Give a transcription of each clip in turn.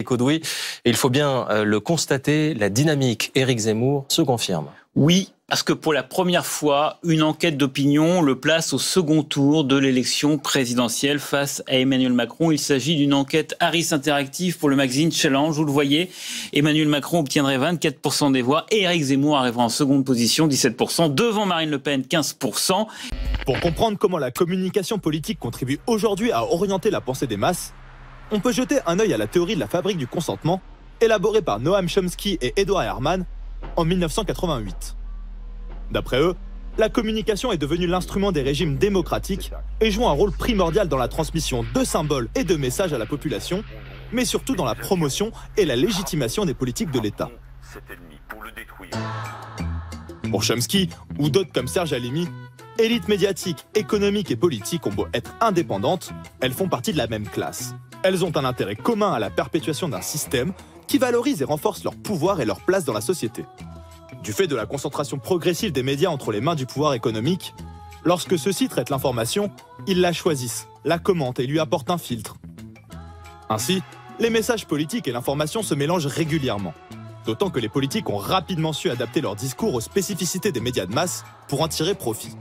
Caudoui. Et il faut bien le constater, la dynamique Éric Zemmour se confirme. Oui, parce que pour la première fois, une enquête d'opinion le place au second tour de l'élection présidentielle face à Emmanuel Macron. Il s'agit d'une enquête Harris Interactive pour le magazine Challenge. Vous le voyez, Emmanuel Macron obtiendrait 24% des voix et Éric Zemmour arrivera en seconde position, 17%, devant Marine Le Pen, 15%. Pour comprendre comment la communication politique contribue aujourd'hui à orienter la pensée des masses, on peut jeter un œil à la théorie de la fabrique du consentement, élaborée par Noam Chomsky et Edward Herman en 1988. D'après eux, la communication est devenue l'instrument des régimes démocratiques et joue un rôle primordial dans la transmission de symboles et de messages à la population, mais surtout dans la promotion et la légitimation des politiques de l'État. Pour Chomsky, ou d'autres comme Serge Halimi, élites médiatiques, économiques et politiques ont beau être indépendantes, elles font partie de la même classe. Elles ont un intérêt commun à la perpétuation d'un système qui valorise et renforce leur pouvoir et leur place dans la société. Du fait de la concentration progressive des médias entre les mains du pouvoir économique, lorsque ceux-ci traitent l'information, ils la choisissent, la commentent et lui apportent un filtre. Ainsi, les messages politiques et l'information se mélangent régulièrement. D'autant que les politiques ont rapidement su adapter leur discours aux spécificités des médias de masse pour en tirer profit.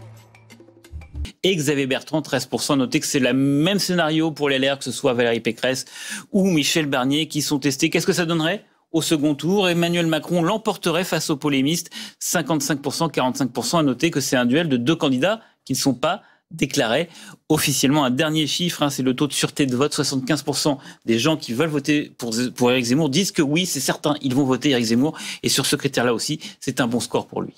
Et Xavier Bertrand, 13%. Notez que c'est le même scénario pour les LR, que ce soit Valérie Pécresse ou Michel Barnier qui sont testés. Qu'est-ce que ça donnerait au second tour? Emmanuel Macron l'emporterait face aux polémistes, 55%, 45%. À noter que c'est un duel de deux candidats qui ne sont pas déclarés officiellement. Un dernier chiffre, c'est le taux de sûreté de vote. 75% des gens qui veulent voter pour Éric Zemmour disent que oui, c'est certain, ils vont voter Éric Zemmour. Et sur ce critère-là aussi, c'est un bon score pour lui.